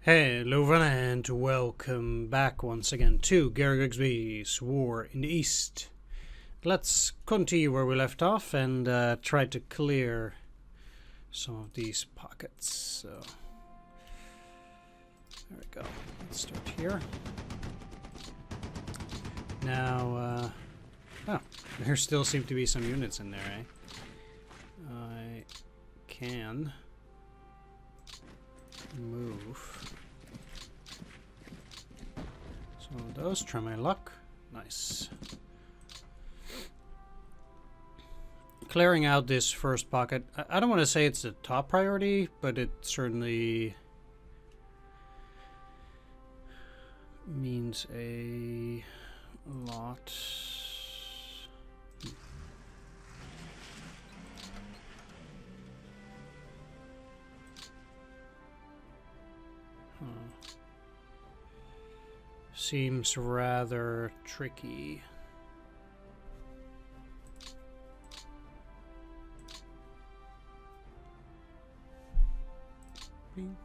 Hello and welcome back once again to Gary Grigsby's War in the East. Let's continue where we left off and try to clear some of these pockets. So there we go. Let's start here. Now, there still seem to be some units in there, eh? I can move some of those, try my luck. Nice. Clearing out this first pocket, I don't want to say it's the top priority, but it certainly means a lot. Seems rather tricky. Bing.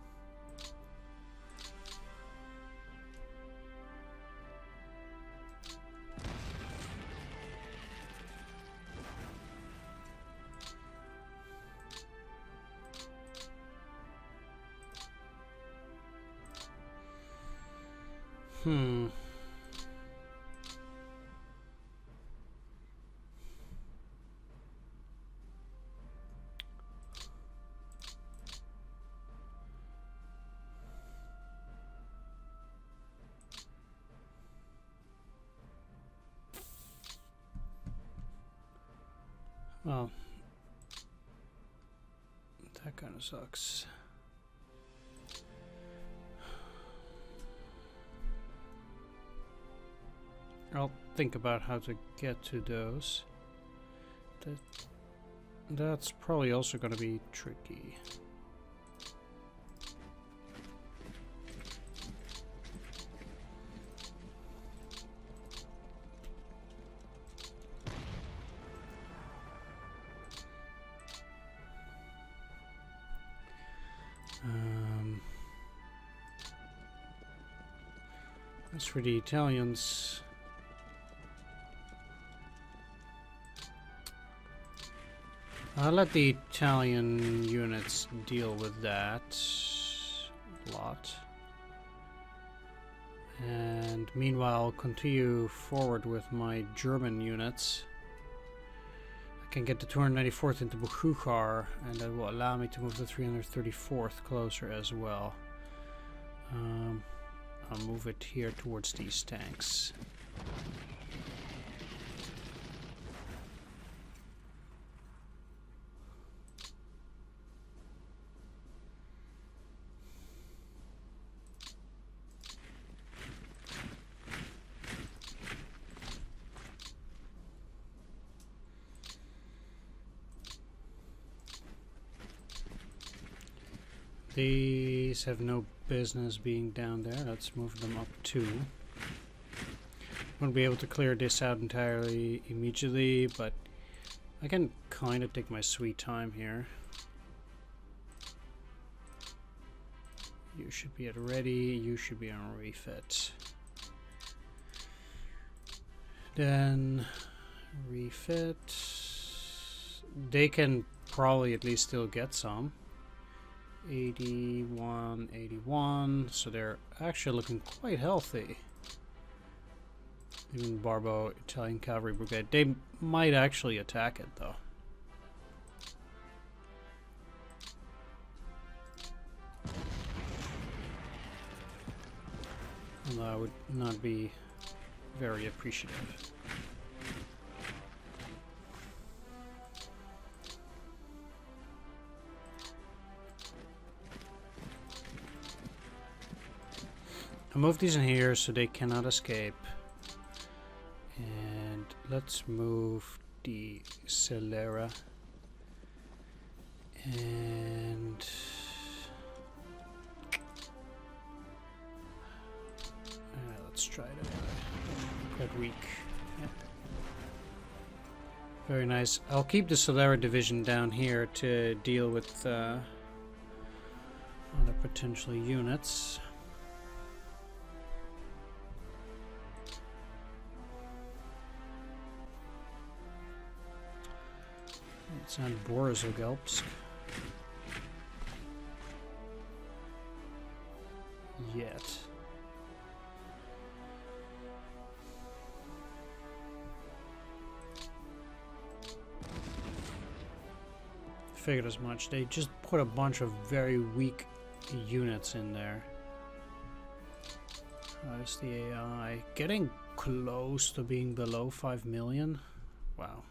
Well, that kind of sucks. I'll think about how to get to those. That's probably also going to be tricky. As for the Italians, I'll let the Italian units deal with that a lot. And meanwhile, I'll continue forward with my German units. I can get the 294th into Bukhar, and that will allow me to move the 334th closer as well. I'll move it here towards these tanks. These have no business being down there. Let's move them up too. Won't be able to clear this out entirely immediately, but I can kind of take my sweet time here. You should be at ready. You should be on refit. Then refit. They can probably at least still get some. 81, 81, so they're actually looking quite healthy. Even Barbo Italian Cavalry Brigade. They might actually attack it though. Although I would not be very appreciative. I'll move these in here so they cannot escape. And let's move the Celera. And let's try it anyway. Quite weak. Yeah. Very nice. I'll keep the Celera division down here to deal with other potential units. Let's add Borisogelsk. Yet. Figured as much. They just put a bunch of very weak units in there. How's the AI? Getting close to being below 5 million? Wow.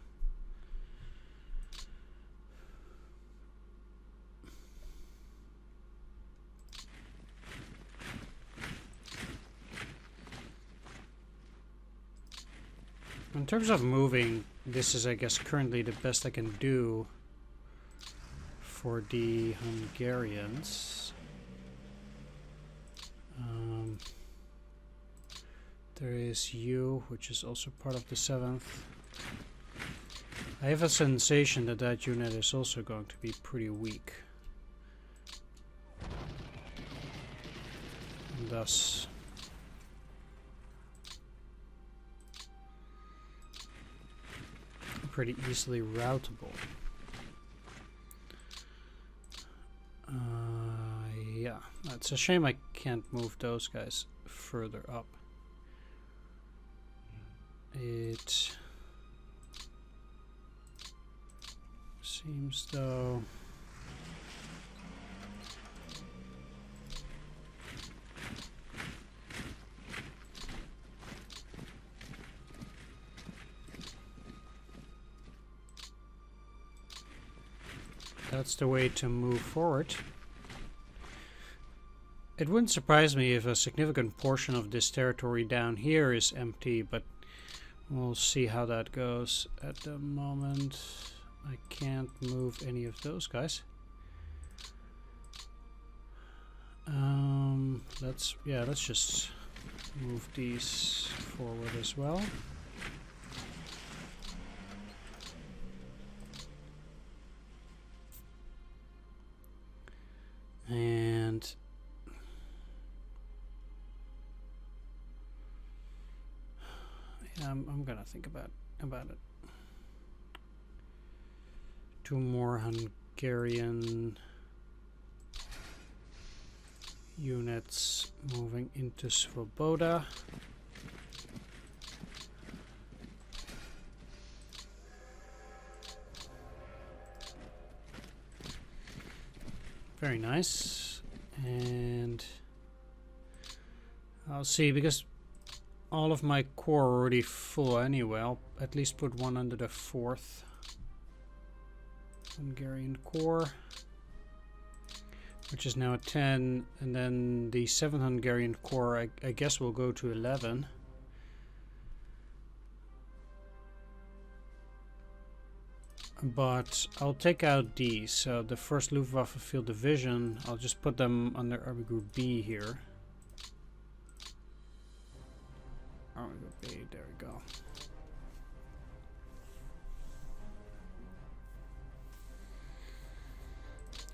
In terms of moving, this is, I guess, currently the best I can do for the Hungarians. There is you, which is also part of the 7th. I have a sensation that that unit is also going to be pretty weak. And thus pretty easily routable. Yeah, it's a shame I can't move those guys further up. It seems though that's the way to move forward. It wouldn't surprise me if a significant portion of this territory down here is empty, but we'll see how that goes. At the moment, I can't move any of those guys. Let's just move these forward as well. And yeah, I'm gonna think about it. 2 more Hungarian units moving into Svoboda. Very nice. And I'll see, because all of my core are already full anyway. I'll at least put one under the 4th Hungarian core, which is now at 10, and then the 7th Hungarian core I guess will go to 11. But I'll take out these. So the 1st Luftwaffe Field Division, I'll just put them under Army Group B here. Army Group B, there we go.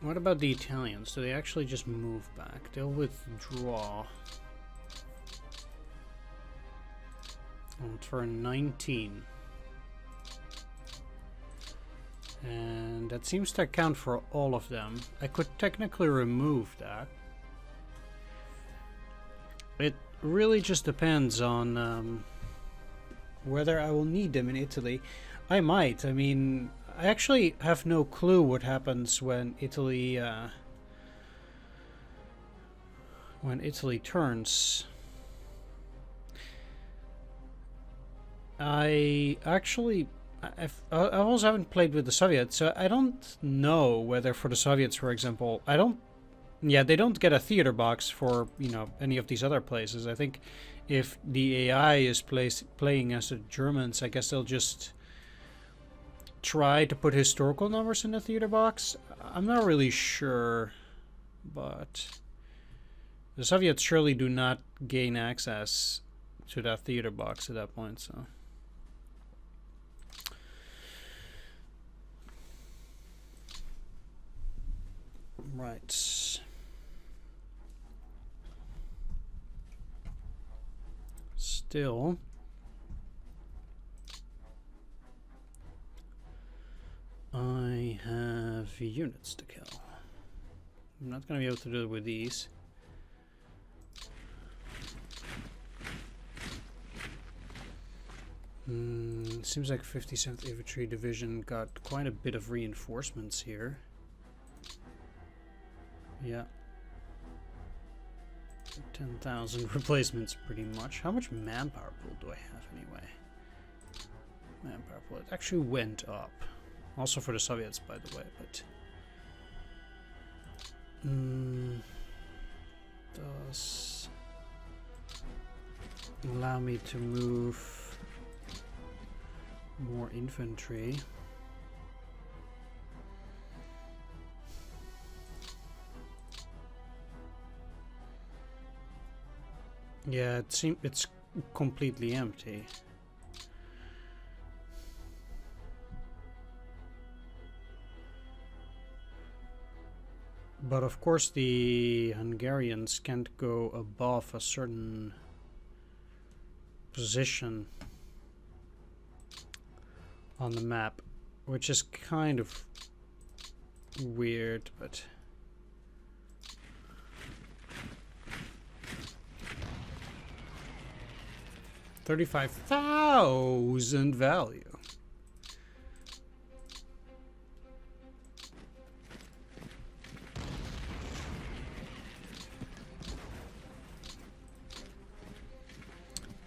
What about the Italians? Do they actually just move back? They'll withdraw. On turn 19. And that seems to account for all of them. I could technically remove that. It really just depends on whether I will need them in Italy. I might. I mean, I actually have no clue what happens when Italy turns. I also haven't played with the Soviets, so I don't know whether for the Soviets, for example, they don't get a theater box for, any of these other places. I think if the AI is playing as the Germans, I guess they'll just try to put historical numbers in the theater box. I'm not really sure, but the Soviets surely do not gain access to that theater box at that point, so. Right. Still, I have units to kill. I'm not going to be able to do it with these. Seems like 57th Infantry Division got quite a bit of reinforcements here. Yeah. 10,000 replacements pretty much. How much manpower pool do I have anyway? Manpower pool. It actually went up. Also for the Soviets, by the way, but... does allow me to move more infantry. Yeah, it seems it's completely empty. But of course the Hungarians can't go above a certain position on the map, which is kind of weird, but 35,000 value.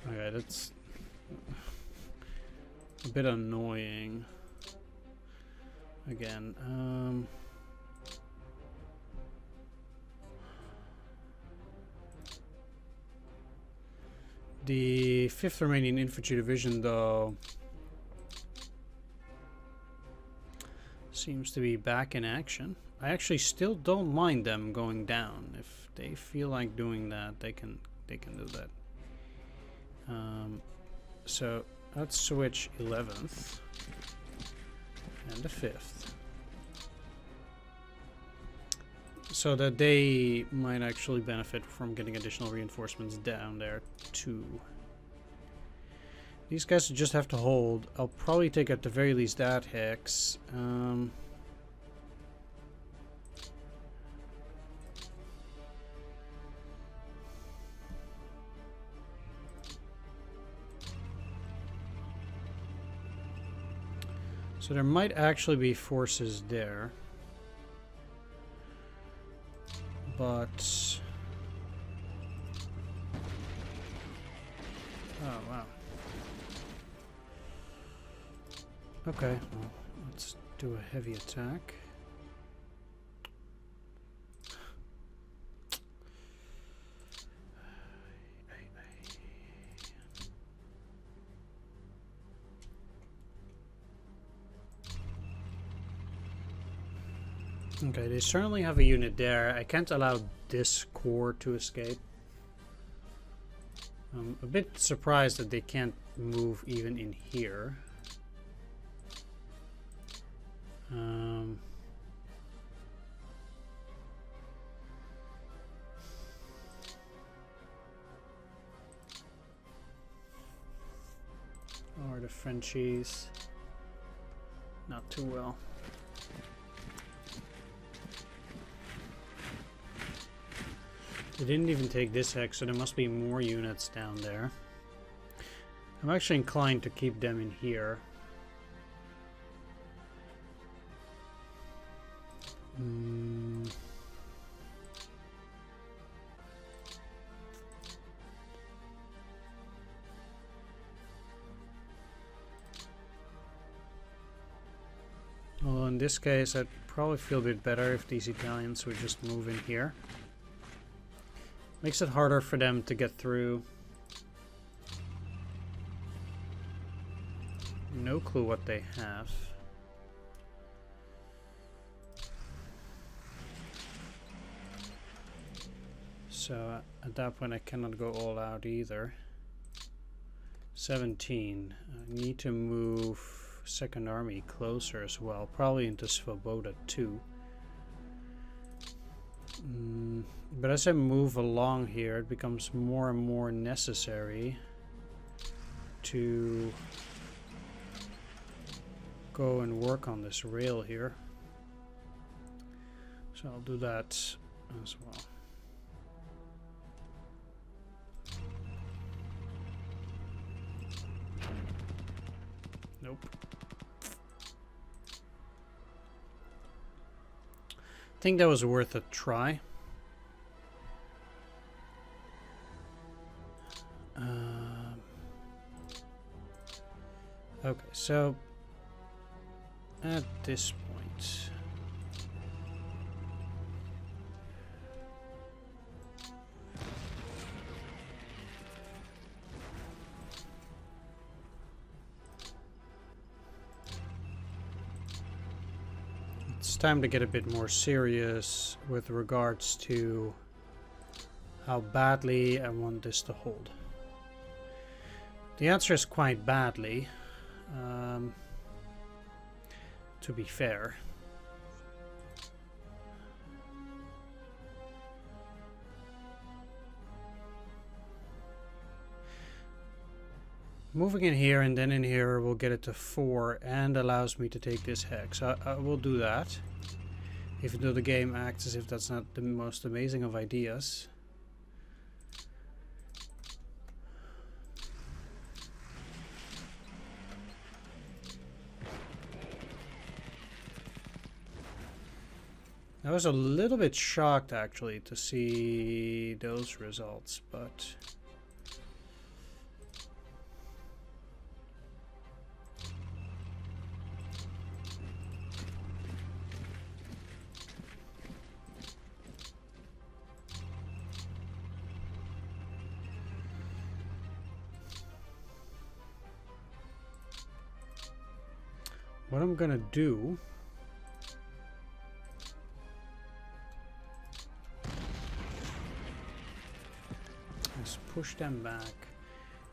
Okay, that's a bit annoying. Again, the 5th Romanian Infantry Division, though, seems to be back in action. I actually still don't mind them going down. If they feel like doing that, they can do that. So let's switch 11th and the 5th, so that they might actually benefit from getting additional reinforcements down there too. These guys just have to hold. I'll probably take at the very least that hex. So there might actually be forces there, but oh wow. Okay, well, let's do a heavy attack. Okay, they certainly have a unit there. I can't allow this core to escape. I'm a bit surprised that they can't move even in here. Or the Frenchies. Not too well. They didn't even take this hex, so there must be more units down there. I'm actually inclined to keep them in here. Well, in this case, I'd probably feel a bit better if these Italians would just move in here. Makes it harder for them to get through. No clue what they have. So at that point I cannot go all out either. 17. I need to move Second Army closer as well. Probably into Svoboda too. But as I move along here, it becomes more and more necessary to go and work on this rail here. So I'll do that as well. Nope. I think that was worth a try. Okay, so at this point, it's time to get a bit more serious with regards to how badly I want this to hold. The answer is quite badly, to be fair. Moving in here and then in here will get it to 4 and allows me to take this hex. I will do that, even though the game acts as if that's not the most amazing of ideas. I was a little bit shocked actually to see those results, but what I'm gonna do is push them back,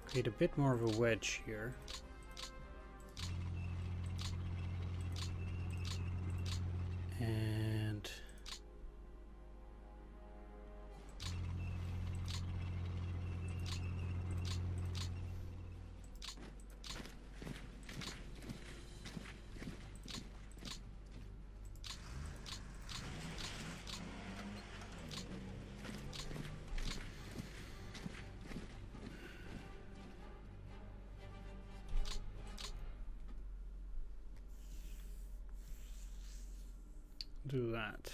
create a bit more of a wedge here. And do that.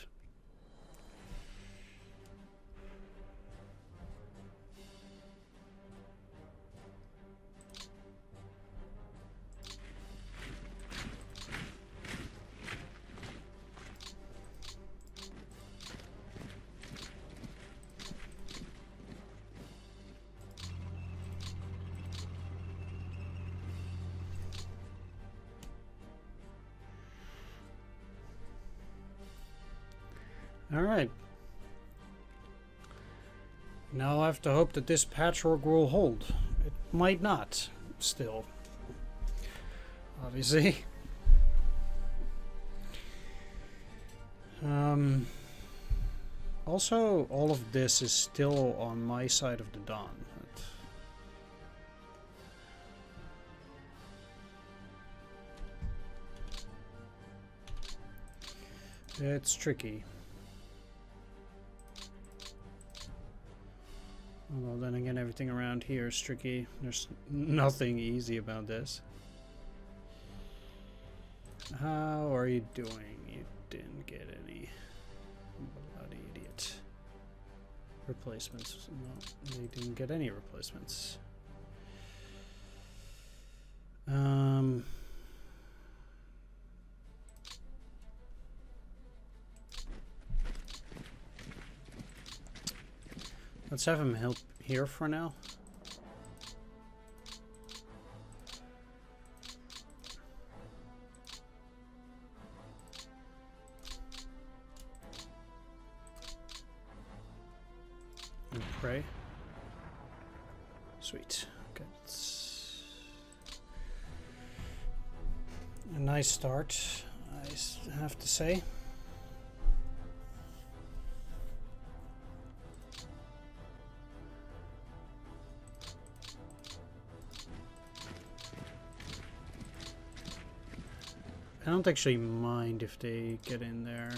Alright. Now I have to hope that this patchwork will hold. It might not, still. Obviously. Also, all of this is still on my side of the Don. It's tricky. Well, then again, everything around here is tricky. There's nothing easy about this. How are you doing? You didn't get any. Bloody idiot. Replacements. No, they didn't get any replacements. Let's have him help here for now. And pray. Sweet. Okay. It's a nice start, I have to say. I don't actually mind if they get in there.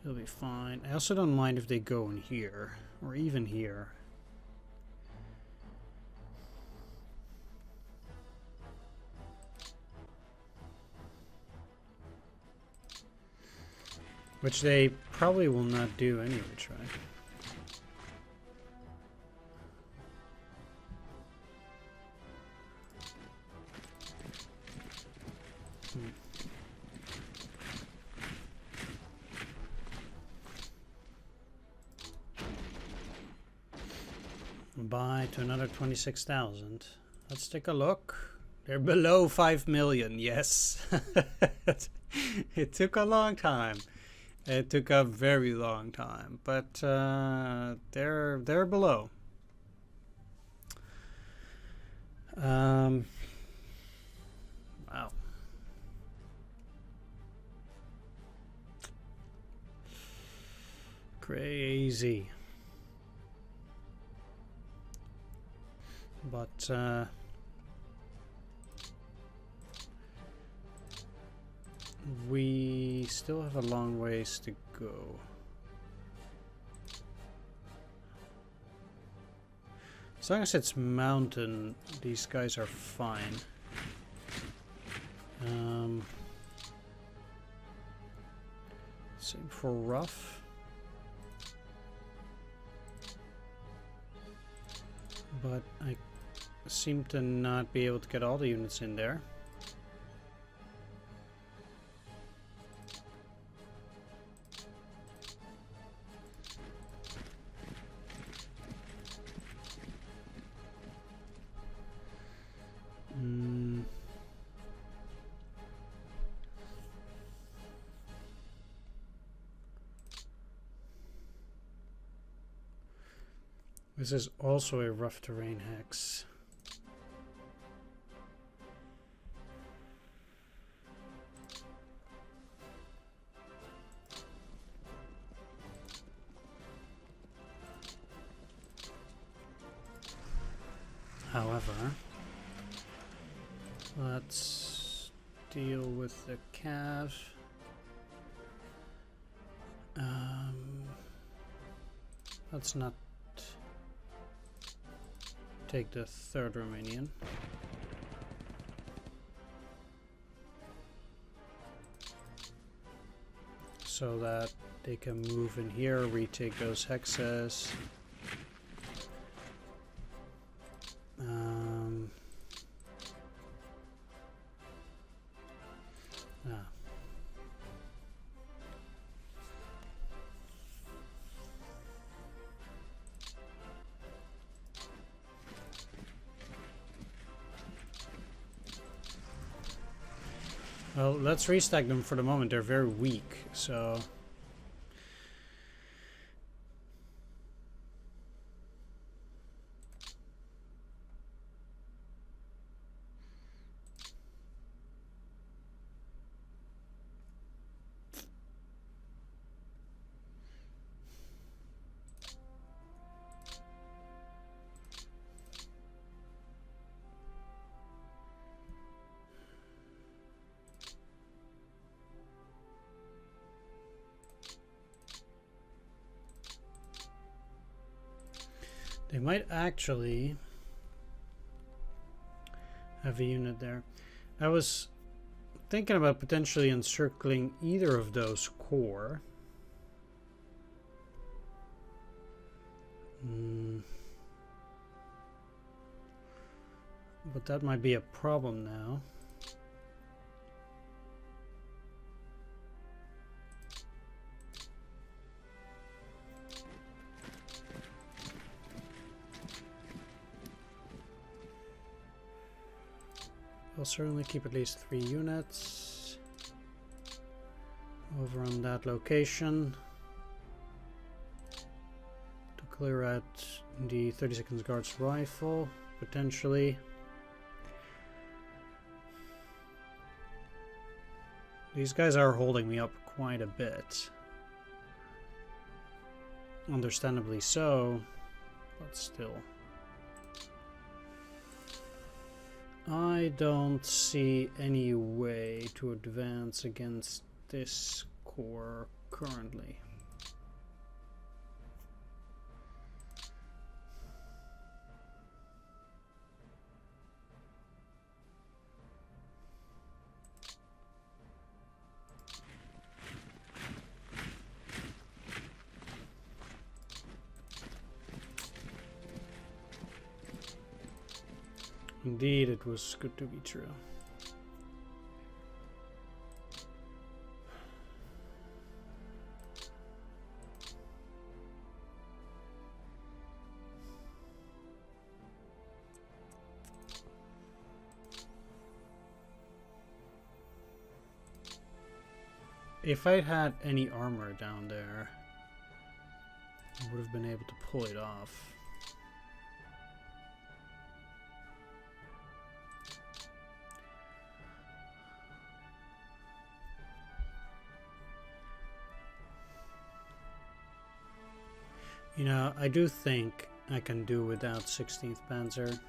It'll be fine. I also don't mind if they go in here, or even here. Which they probably will not do anyway, right? Buy to another 26,000. Let's take a look. They're below 5 million, yes. It took a long time. It took a very long time, but they're below. Wow. Crazy. But we still have a long ways to go. As long as it's mountain, these guys are fine. Same for rough. But I seem to not be able to get all the units in there. This is also a rough terrain hex. However, let's deal with the cav. Let's not take the third Romanian. So that they can move in here, retake those hexes. Well, let's restack them for the moment. They're very weak, so... They might actually have a unit there. I was thinking about potentially encircling either of those core. But that might be a problem now. I'll certainly keep at least 3 units over on that location to clear out the 32nd Guards rifle, potentially. These guys are holding me up quite a bit. Understandably so, but still. I don't see any way to advance against this corps currently. Indeed, it was good to be true. If I'd had any armor down there, I would have been able to pull it off. You know, I do think I can do without 16th Panzer.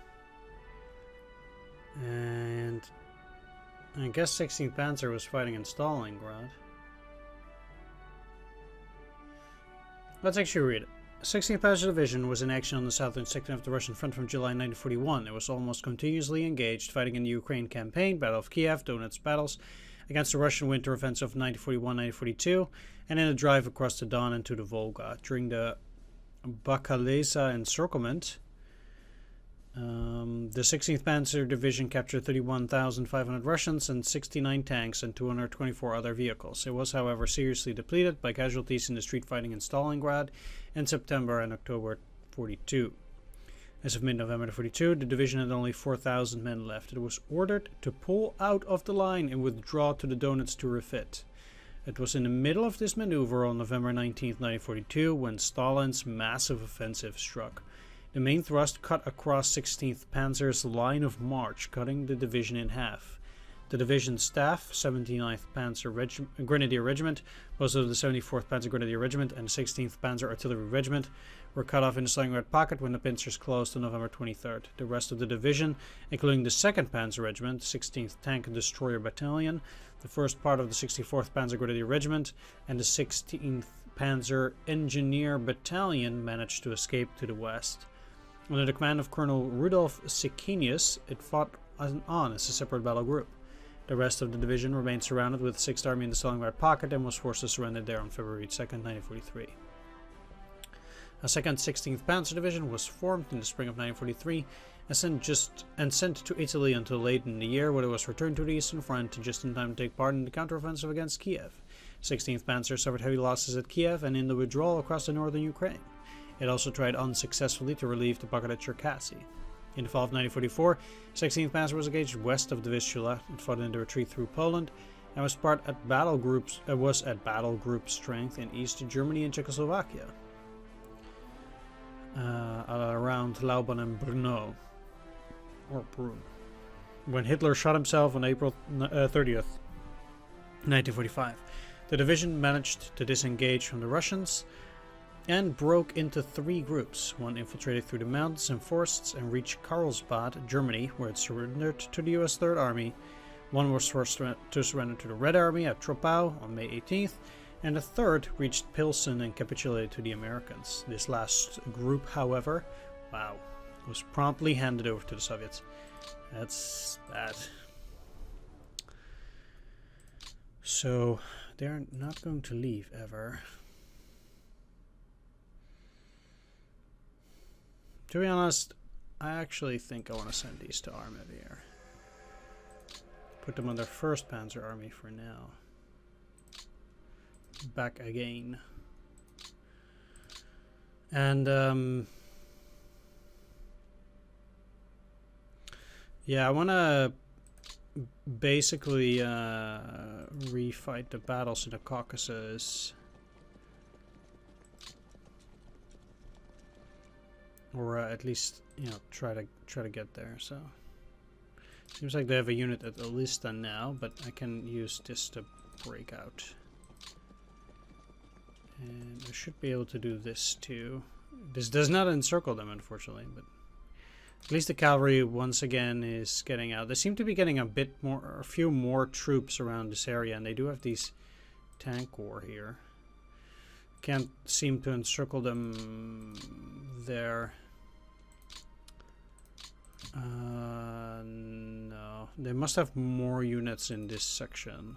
And I guess 16th Panzer was fighting in Stalingrad. Let's actually read it. 16th Panzer Division was in action on the southern sector of the Russian front from July 1941. It was almost continuously engaged, fighting in the Ukraine campaign, Battle of Kiev, Donetsk battles, against the Russian winter offensive of 1941-1942, and in a drive across the Don into the Volga. During the Bakaleza encirclement, the 16th Panzer Division captured 31,500 Russians and 69 tanks and 224 other vehicles. It was, however, seriously depleted by casualties in the street fighting in Stalingrad in September and October 42. As of mid-November 42, the division had only 4,000 men left. It was ordered to pull out of the line and withdraw to the Donets to refit. It was in the middle of this maneuver on November 19, 1942, when Stalin's massive offensive struck. The main thrust cut across 16th Panzer's line of march, cutting the division in half. The division's staff, 79th Panzer Grenadier Regiment, most of the 74th Panzer Grenadier Regiment, and the 16th Panzer Artillery Regiment were cut off in the Stalingrad pocket when the pincers closed on November 23rd. The rest of the division, including the 2nd Panzer Regiment, 16th Tank and Destroyer Battalion, the first part of the 64th Panzer Grenadier Regiment, and the 16th Panzer Engineer Battalion managed to escape to the west. Under the command of Colonel Rudolf Sikenius, it fought on as a separate battle group. The rest of the division remained surrounded with the 6th Army in the Stalingrad pocket and was forced to surrender there on February 2nd, 1943. A second 16th Panzer Division was formed in the spring of 1943 and sent to Italy until late in the year, where it was returned to the Eastern Front just in time to take part in the counteroffensive against Kiev. 16th Panzer suffered heavy losses at Kiev and in the withdrawal across the northern Ukraine. It also tried unsuccessfully to relieve the pocket at Cherkasy. In the fall of 1944, 16th Panzer was engaged west of the Vistula. It fought in the retreat through Poland and was at battle group strength in East Germany and Czechoslovakia, around Lauban and Brno, or Brun, when Hitler shot himself on April 30th, 1945. The division managed to disengage from the Russians and broke into 3 groups. One infiltrated through the mountains and forests and reached Karlsbad, Germany, where it surrendered to the US Third Army. One was forced to surrender to the Red Army at Troppau on May 18th, and a third reached Pilsen and capitulated to the Americans. This last group, however, was promptly handed over to the Soviets. That's bad. So they're not going to leave ever. To be honest, I actually think I want to send these to Armavir. Put them on their 1st Panzer Army for now. Back again. And, yeah, I want to basically refight the battles in the Caucasus. Or at least, try to get there. So seems like they have a unit at Elista now, but I can use this to break out. And I should be able to do this too. This does not encircle them, unfortunately, but At least the cavalry once again is getting out. They seem to be getting a few more troops around this area, and they do have these tank corps here. Can't seem to encircle them there. No, they must have more units in this section.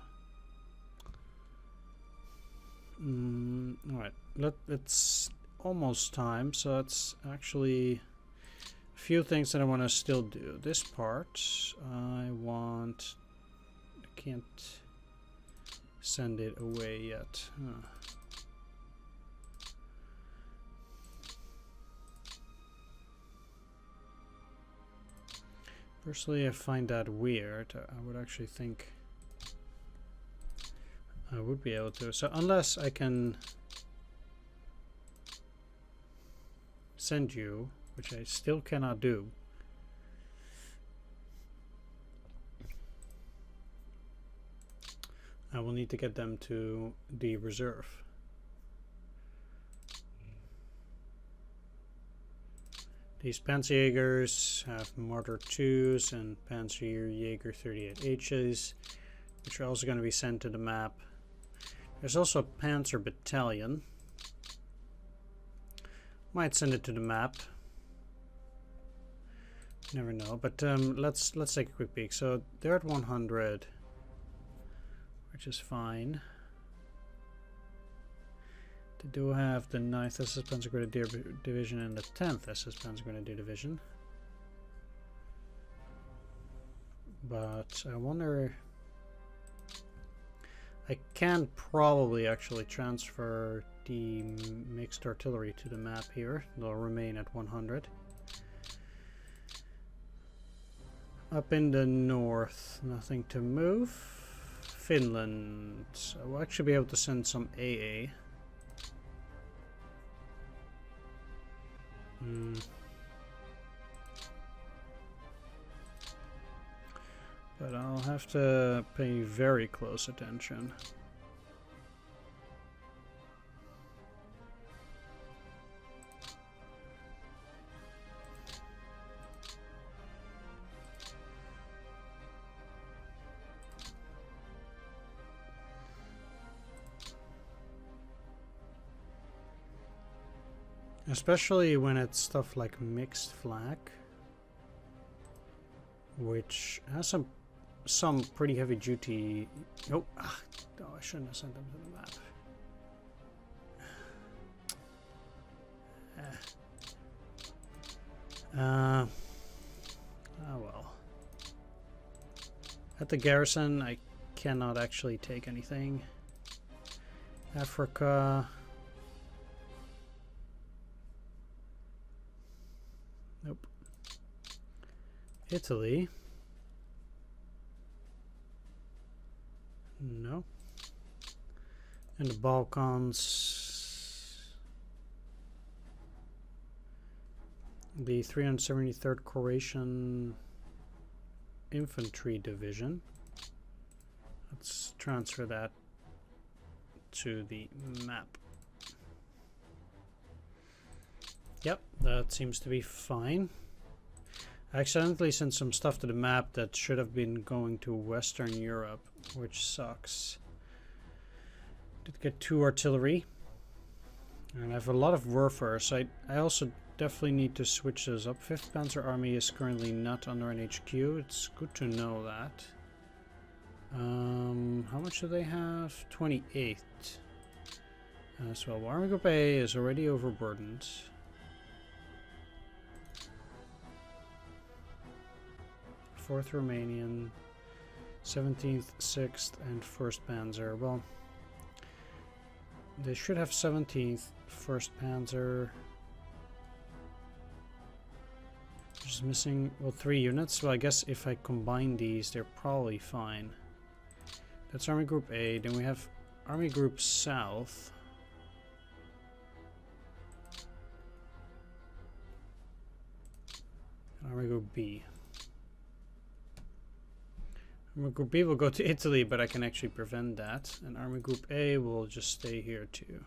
Alright, it's almost time, so it's actually a few things that I want to still do. This part, I can't send it away yet. Personally, I find that weird. I would actually think I would be able to. So unless I can send you, which I still cannot do. I will need to get them to the reserve. These Panzerjägers have Martyr 2s and Panzerjäger 38Hs, which are also going to be sent to the map. There's also a Panzer Battalion. Might send it to the map. Never know. But let's take a quick peek. So they're at 100, which is fine. They do have the 9th SS Panzer Grenadier Division and the 10th SS Panzer Grenadier Division. But I wonder... I can probably actually transfer the mixed artillery to the map here. They'll remain at 100. Up in the north, nothing to move. Finland. I will actually be able to send some AA. But I'll have to pay very close attention. Especially when it's stuff like mixed flag, which has some pretty heavy duty. Oh, no, I shouldn't have sent them to the map. Oh well. At the garrison, I cannot actually take anything. Africa. Nope. Italy. No. And the Balkans. The 373rd Croatian Infantry Division. Let's transfer that to the map. Yep, that seems to be fine. I accidentally sent some stuff to the map that should have been going to Western Europe, which sucks. Did get 2 artillery. And I have a lot of warfare, so I also definitely need to switch those up. 5th Panzer Army is currently not under an HQ. It's good to know that. How much do they have? 28. As well. Army Group A is already overburdened. 4th Romanian, 17th, 6th, and 1st Panzer. Well, they should have 17th, 1st Panzer. Just missing, well, 3 units. Well, I guess if I combine these, they're probably fine. That's Army Group A. Then we have Army Group South. Army Group B. Army Group B will go to Italy, but I can actually prevent that. And Army Group A will just stay here too.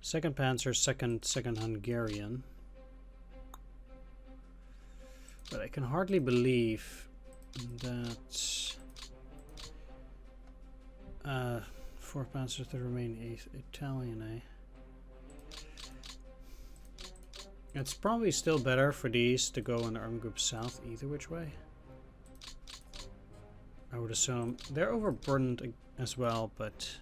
2nd Panzer, 2nd Hungarian. But I can hardly believe that 4th Panzer to remain 8th Italian, eh? It's probably still better for these to go in Army Group South either which way. I would assume they're overburdened as well, but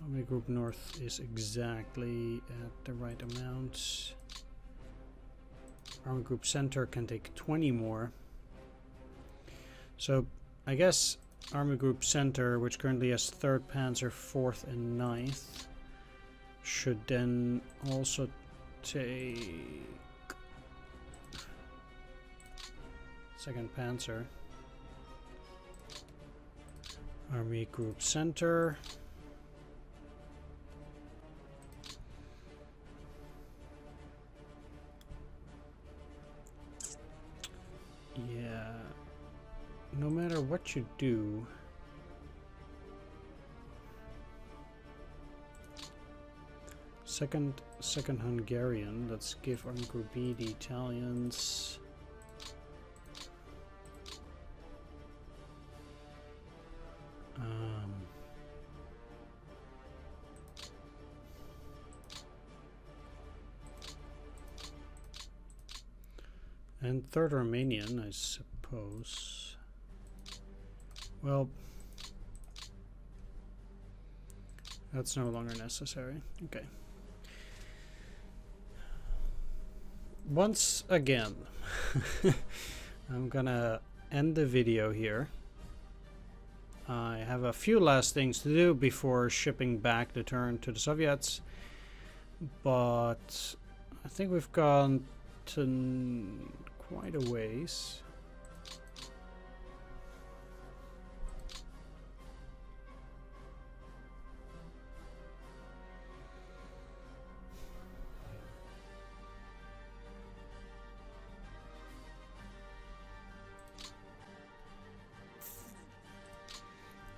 Army Group North is exactly at the right amount. Army Group Center can take 20 more. So I guess Army Group Center, which currently has 3rd Panzer, 4th and 9th, should then also take 2nd Panzer. Army Group Center. Yeah, no matter what you do, second Hungarian, let's give Army Group B the Italians. And 3rd Romanian, I suppose. Well, that's no longer necessary. Okay. Once again, I'm gonna end the video here. I have a few last things to do before shipping back the turn to the Soviets, but I think we've gone to quite a ways.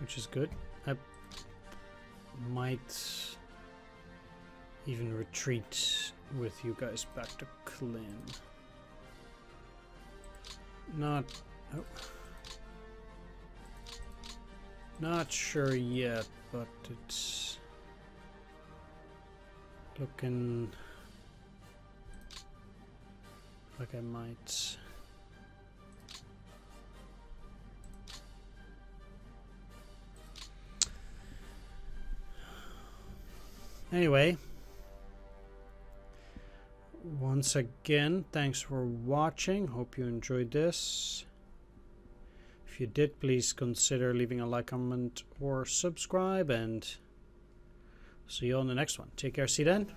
Which is good. I might even retreat with you guys back to Klin. Not sure yet, but it's looking like I might. Anyway, once again, thanks for watching. Hope you enjoyed this. If you did, please consider leaving a like, comment, or subscribe, and see you on the next one. Take care. See you then.